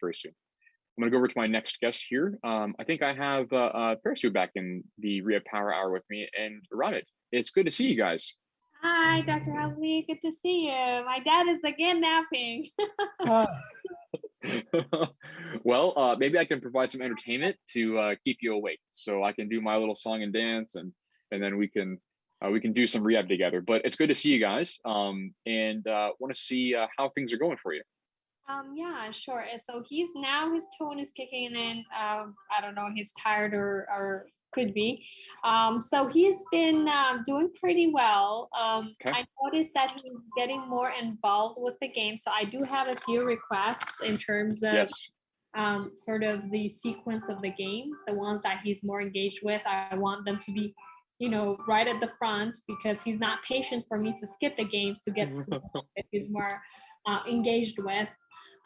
very soon. I'm going to go over to my next guest here. I think I have Parasu back in the Rehab Power Hour with me, and Ramit. It's good to see you guys. Hi, Dr. Housley. Good to see you. My dad is again napping. Well, maybe I can provide some entertainment to keep you awake, so I can do my little song and dance, and then we can do some rehab together. But it's good to see you guys, and want to see how things are going for you. Yeah, sure. So his tone is kicking in. I don't know, he's tired or could be. So he's been doing pretty well. Okay. I noticed that he's getting more involved with the game. So I do have a few requests in terms of Yes. sort of the sequence of the games, the ones that he's more engaged with. I want them to be, right at the front, because he's not patient for me to skip the games to get to the one that he's more engaged with.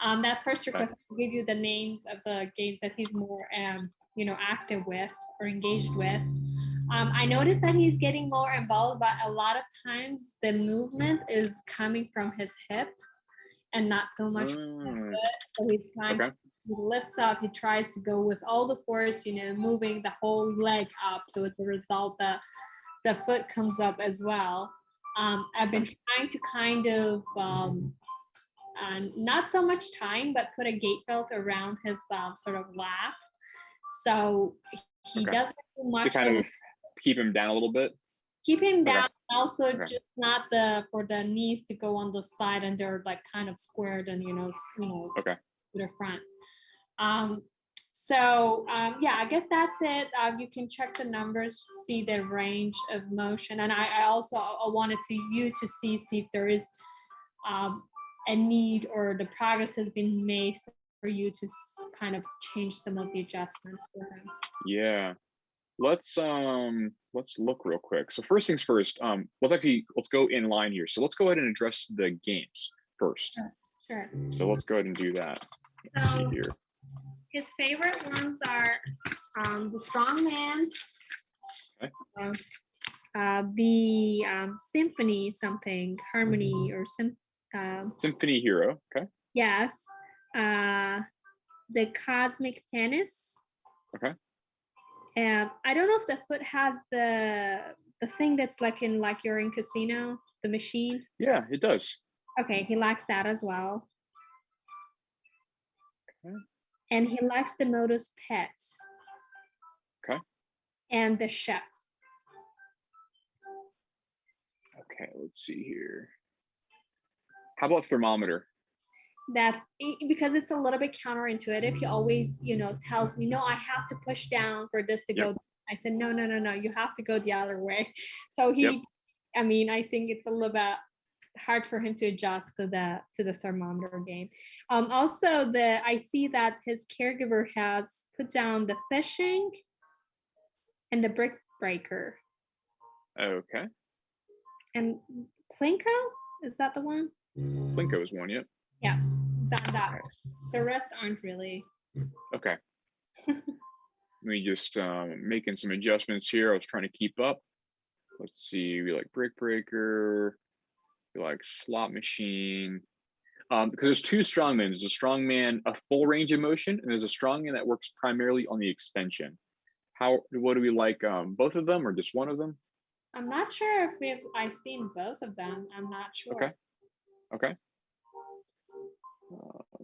That's first request. I'll give you the names of the games that he's more, active with or engaged with. I noticed that he's getting more involved, but a lot of times the movement is coming from his hip and not so much from his foot. So he's trying to, he lifts up, he tries to go with all the force, moving the whole leg up. So as a result, the foot comes up as well. I've been trying to kind of, not so much time, but put a gait belt around his sort of lap. So he doesn't do much. To kind of keep him down a little bit? Keep him down. Also, just not for the knees to go on the side and they're like kind of squared and, to the front. Yeah, I guess that's it. You can check the numbers, see the range of motion. And I also wanted you to see if there is a need or the progress has been made for you to kind of change some of the adjustments for him. Yeah, let's look real quick. So first things first, let's go in line here. So let's go ahead and address the games first. Sure. So let's go ahead and do that. Let's see here. His favorite ones are the strongman, the symphony something, harmony or Symphony Hero. Okay. Yes. The cosmic tennis. Okay. I don't know if the foot has the thing that's like you're in casino, the machine. Yeah, it does. Okay, he likes that as well. Okay. And he likes the Motus pets. Okay. And the chef. Okay, let's see here. How about thermometer? That, because it's a little bit counterintuitive, he always, tells me, no, I have to push down for this to go. I said, no, you have to go the other way. So I think it's a little bit hard for him to adjust to the thermometer game. Also, I see that his caregiver has put down the fishing and the brick breaker. Okay. And Plinko, is that the one? Plinko is one, Yeah, that. Okay. The rest aren't really. Okay. Let me just making some adjustments here. I was trying to keep up. Let's see. We like brick breaker. We like slot machine. Because there's two strongmen. There's a strongman, a full range of motion, and there's a strongman that works primarily on the extension. What do we like? Both of them or just one of them? I'm not sure if I've seen both of them. I'm not sure. Okay.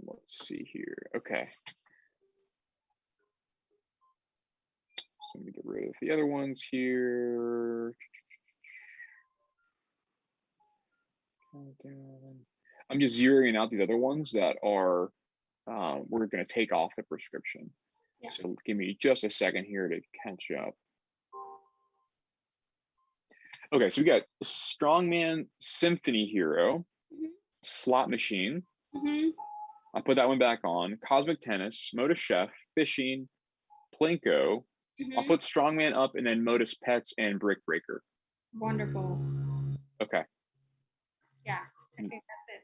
Let's see here. Okay. So let me get rid of the other ones here. I'm just zeroing out these other ones that are we're going to take off the prescription. Yeah. So give me just a second here to catch up. Okay, so we got Strongman Symphony Hero, Slot Machine. I'll put that one back on. Cosmic Tennis, Motus Chef, Fishing, Plinko. I'll put Strongman up and then Motus Pets and Brick Breaker. Wonderful. Okay. Yeah, I think that's it.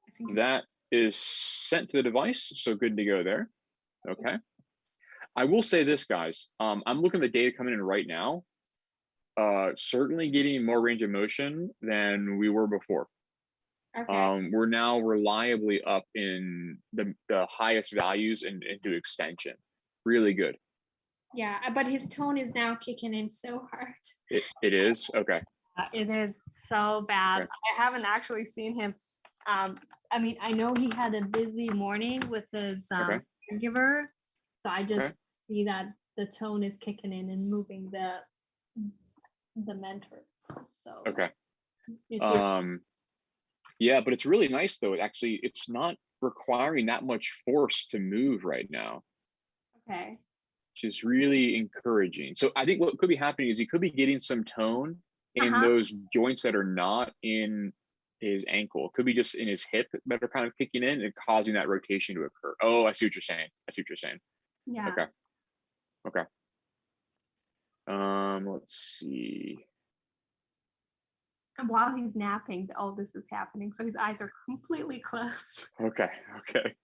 I think that is sent to the device, so good to go there. Okay. I will say this, guys. I'm looking at the data coming in right now. Certainly getting more range of motion than we were before. Okay. We're now reliably up in the highest values and into extension. Really good. Yeah, but his tone is now kicking in so hard. It is okay. It is so bad. Okay. I haven't actually seen him. I mean, I know he had a busy morning with his Okay. caregiver, so I just Okay. see that the tone is kicking in and moving the mentor. So Okay. you see, Yeah, but it's really nice though. It's not requiring that much force to move right now, okay. which is really encouraging. So I think what could be happening is he could be getting some tone in Uh-huh. those joints that are not in his ankle. It could be just in his hip that are kind of kicking in and causing that rotation to occur. Oh, I see what you're saying. I see what you're saying. Yeah. Okay. Okay. Let's see. And while he's napping, all this is happening. So his eyes are completely closed. Okay. Okay.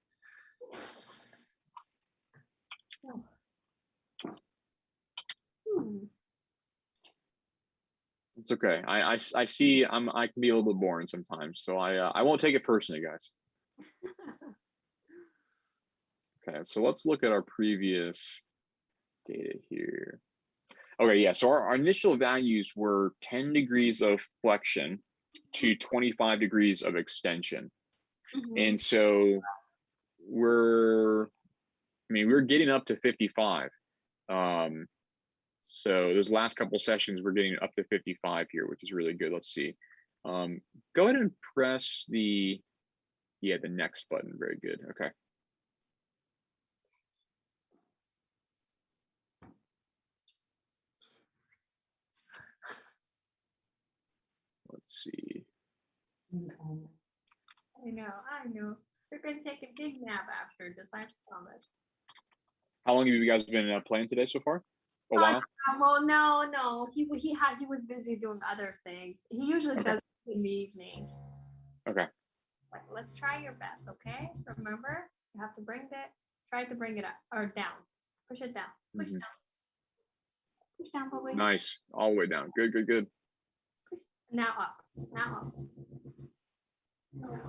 Hmm. It's okay. I see. I can be a little bit boring sometimes, so I won't take it personally, guys. Okay, so let's look at our previous data here. Okay, yeah. So our initial values were 10 degrees of flexion to 25 degrees of extension, Mhm. and so we're getting up to 55. So those last couple sessions, we're getting up to 55 here, which is really good. Let's see. Go ahead and press the next button. Very good. Okay. Let's see. I know. We're gonna take a big nap after this, I promise. How long have you guys been playing today so far? A while. Well, no. He was busy doing other things. He usually Okay. does it in the evening. Okay. But let's try your best, okay? Remember, you have to try to bring it up or down. Push it down. Push Mhm. down. Push down, Bobby. Nice. All the way down. Good. Good. Good. Now up. Now up.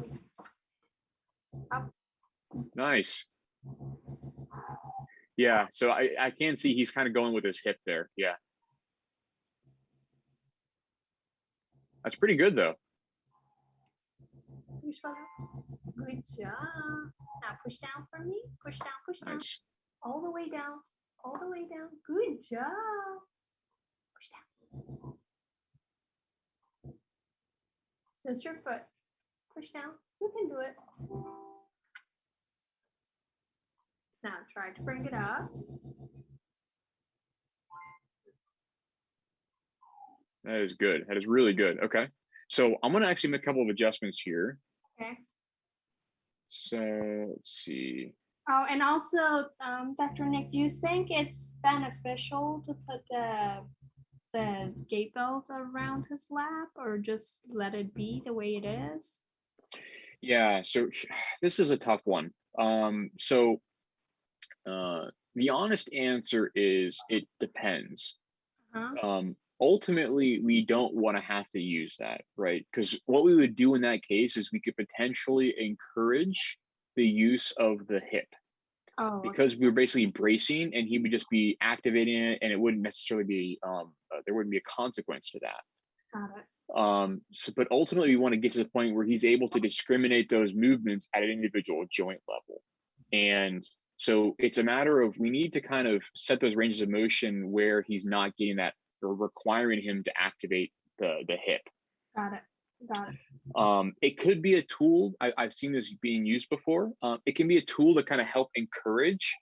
Up. Nice. Yeah. So I can see he's kind of going with his hip there. Yeah. That's pretty good though. Push down. Good job. Now push down for me. Push down. Push down. Nice. All the way down. All the way down. Good job. Push down. Just your foot. Push down. You can do it. Now try to bring it up. That is good. That is really good. Okay. So I'm going to actually make a couple of adjustments here. Okay. So let's see. Oh, and also, Dr. Nick, do you think it's beneficial to put the gait belt around his lap, or just let it be the way it is? Yeah. So this is a tough one. The honest answer is it depends. Huh? Ultimately, we don't want to have to use that, right? Because what we would do in that case is we could potentially encourage the use of the hip Oh, okay. because we were basically bracing and he would just be activating it and it wouldn't necessarily be, there wouldn't be a consequence to that. Got it. But ultimately, we want to get to the point where he's able to discriminate those movements at an individual joint level. And so it's a matter of we need to kind of set those ranges of motion where he's not getting that or requiring him to activate the hip. Got it. Got it. It could be a tool. I've seen this being used before. It can be a tool to kind of help encourage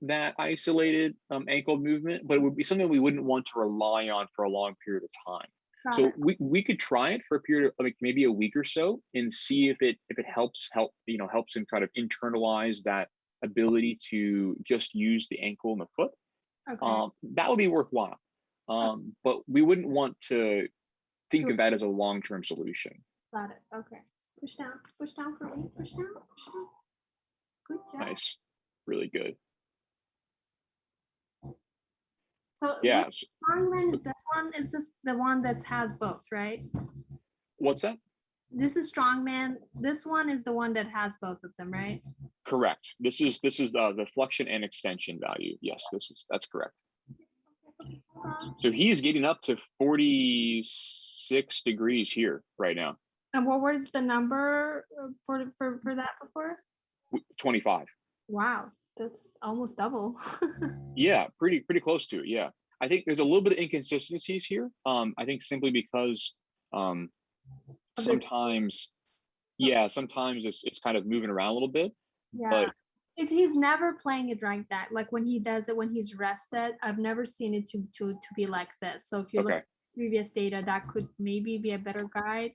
that isolated ankle movement, but it would be something we wouldn't want to rely on for a long period of time. Got So it. we could try it for a period of like maybe a week or so and see if it helps him kind of internalize that ability to just use the ankle and the foot. Okay. That would be worthwhile. But we wouldn't want to think Do- of that as a long-term solution. Got it. Okay. Push down. Push down for me. Push down. Push down. Good job. Nice, really good. So Yeah. which one is this one? Is this the one that has both, right? What's that? This is strongman. This one is the one that has both of them, right? Correct. This is the flexion and extension value. Yes, that's correct. Hold on. So he's getting up to 46 degrees here right now. And what was the number for that before? 25. Wow, that's almost double. Yeah, pretty close to it. Yeah, I think there's a little bit of inconsistencies here. I think simply because sometimes it's kind of moving around a little bit. Yeah. But if he's never playing it like that, like when he does it when he's rested, I've never seen it to be like this. So if you look at previous data, that could maybe be a better guide.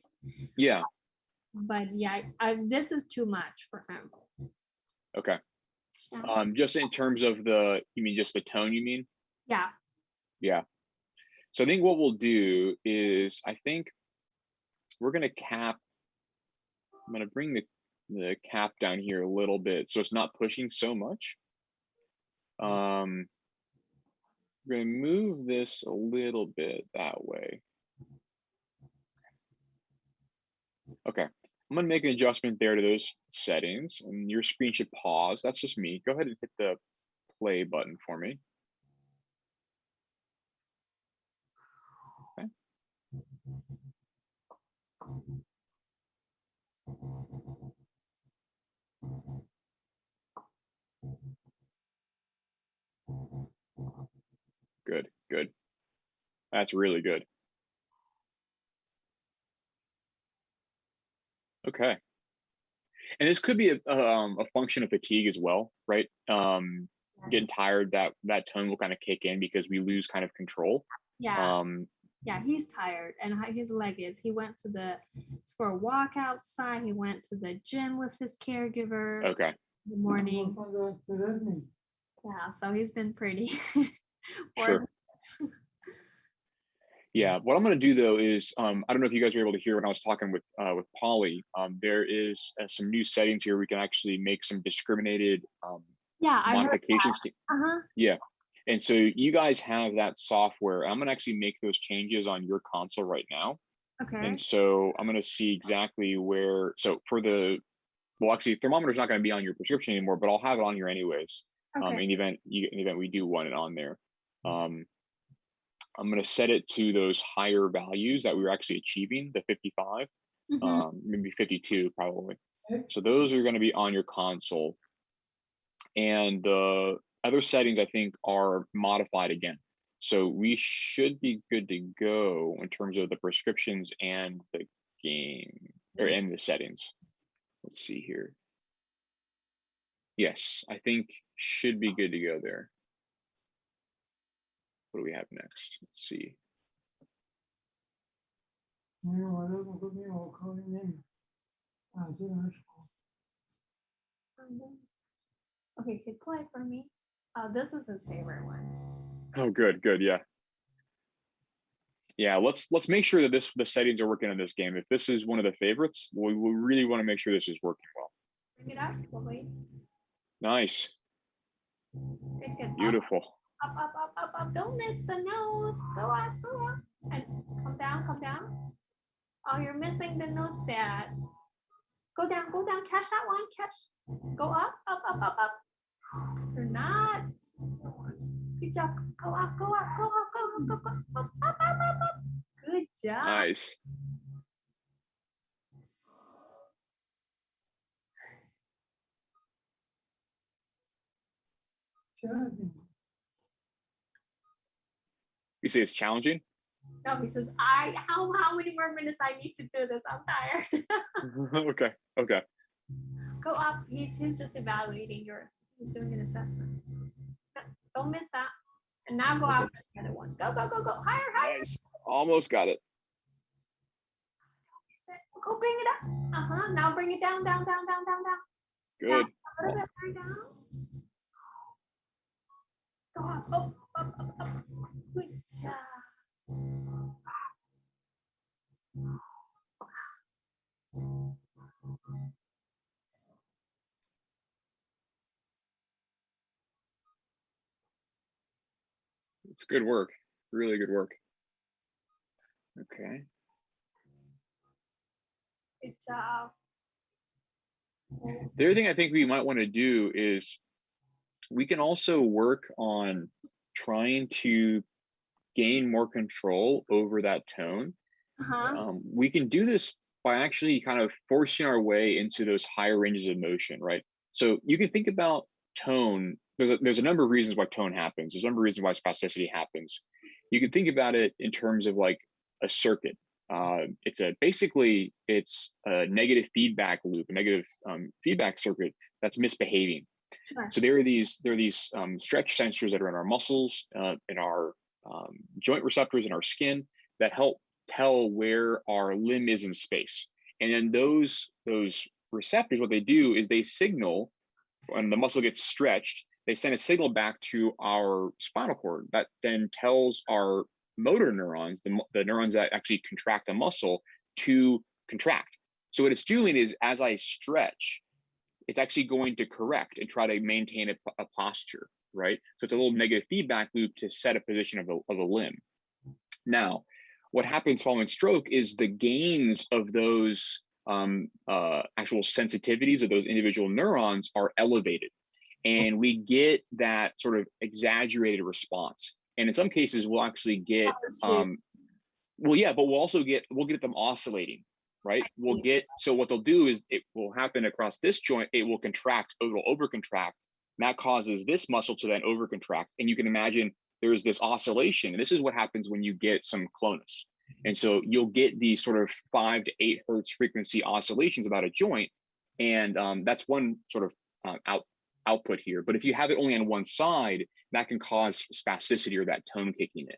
Yeah. But yeah, this is too much for him. Okay. Just in terms of you mean just the tone, you mean? Yeah. Yeah. So I think what we'll do is I think we're going to cap. I'm going to bring the cap down here a little bit so it's not pushing so much. We're going to move this a little bit that way. Okay. I'm going to make an adjustment there to those settings, and your screen should pause. That's just me. Go ahead and hit the play button for me. Okay. Good, good. That's really good. Okay. And this could be a function of fatigue as well, right? Getting tired, that tone will kind of kick in because we lose kind of control. Yeah. Yeah, he's tired, and his leg is. He went for a walk outside. He went to the gym with his caregiver. Okay. In the morning. Yeah, so he's been pretty. Sure. Yeah, what I'm going to do though is I don't know if you guys were able to hear when I was talking with Polly. There is some new settings here. We can actually make some discriminated modifications. Yeah, and so you guys have that software. I'm going to actually make those changes on your console right now. Okay. And so I'm going to see exactly where. So for actually, thermometer's not going to be on your prescription anymore, but I'll have it on here anyways. Okay. In the event we do want it on there. I'm going to set it to those higher values that we were actually achieving, the 55, maybe 52 probably. So those are going to be on your console. And the other settings I think are modified again. So we should be good to go in terms of the prescriptions and the game and the settings. Let's see here. Yes, I think should be good to go there. What do we have next? Let's see. Okay, hit play for me. This is his favorite one. Oh, good, yeah. Yeah, let's make sure that the settings are working in this game. If this is one of the favorites, we really want to make sure this is working well. Bring it up, wait. Nice. Good. Beautiful. Up. Don't miss the notes. Go up. And come down. Oh, you're missing the notes, Dad. Go down. Catch that one. Go up. You're not. Good job. Go up. Up. Good job. Nice. You say it's challenging? No, he says, how many more minutes I need to do this? I'm tired. Okay. Go up. He's just evaluating yours. He's doing an assessment. Don't miss that. And now go after the other one. Go. Higher. Nice. Almost got it. Go bring it up. Now bring it down. Good. Down, a little bit more down. Go up. Up. Good job. It's good work. Really good work. Okay. Good job. The other thing I think we might want to do is we can also work on trying to gain more control over that tone. We can do this by actually kind of forcing our way into those higher ranges of motion, right? So you can think about tone. There's a number of reasons why tone happens. There's a number of reasons why spasticity happens. You can think about it in terms of like a circuit. It's a negative feedback loop, a negative feedback circuit that's misbehaving. Sure. So there are these stretch sensors that are in our muscles, in our joint receptors in our skin that help tell where our limb is in space. And then those receptors, what they do is they signal when the muscle gets stretched, they send a signal back to our spinal cord that then tells our motor neurons, the neurons that actually contract the muscle, to contract. So what it's doing is, as I stretch, it's actually going to correct and try to maintain a posture, right? So it's a little negative feedback loop to set a position of a limb. Now, what happens following stroke is the gains of those actual sensitivities of those individual neurons are elevated, and we get that sort of exaggerated response. And in some cases, we'll actually get, but we'll get them oscillating, right? So what they'll do is it will happen across this joint, it will contract, it will overcontract. That causes this muscle to then overcontract. And you can imagine there's this oscillation. And this is what happens when you get some clonus. And so you'll get these sort of 5 to 8 hertz frequency oscillations about a joint. And that's one sort of output here. But if you have it only on one side, that can cause spasticity or that tone kicking in.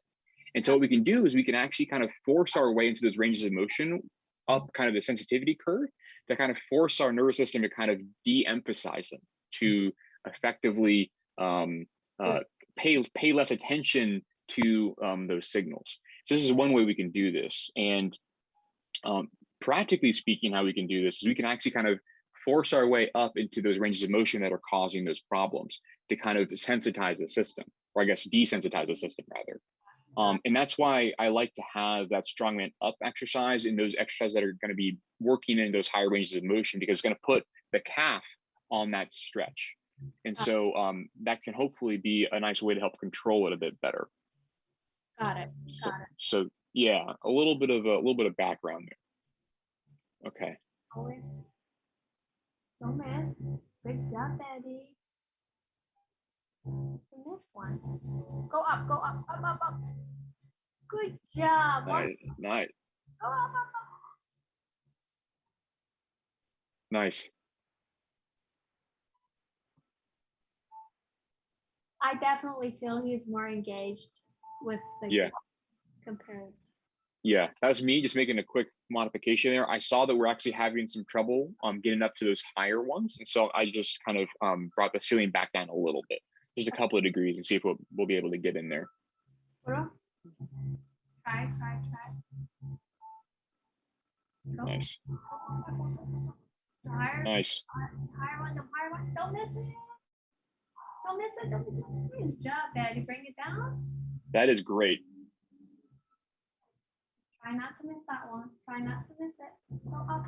And so what we can do is we can actually kind of force our way into those ranges of motion up kind of the sensitivity curve to kind of force our nervous system to kind of de-emphasize them, to effectively pay less attention to those signals. So this is one way we can do this. And practically speaking, how we can do this is we can actually kind of force our way up into those ranges of motion that are causing those problems to kind of sensitize the system, or I guess desensitize the system rather. And that's why I like to have that strongman up exercise in those exercises that are going to be working in those higher ranges of motion, because it's going to put the calf on that stretch. And so that can hopefully be a nice way to help control it a bit better. Got it. So yeah, a little bit of background there. Okay. Always. Don't miss. Good job, Daddy. The next one. Go up, up. Good job. Nice. Go up. Nice. I definitely feel he's more engaged with the compared. Yeah, that was me just making a quick modification there. I saw that we're actually having some trouble getting up to those higher ones. And so I just kind of brought the ceiling back down a little bit, just a couple of degrees, and see if we'll be able to get in there. Try. Nice. Higher. Nice. Higher one. Don't miss it. Good job, Daddy. Bring it down. That is great. Try not to miss that one. Try not to miss it. Go up.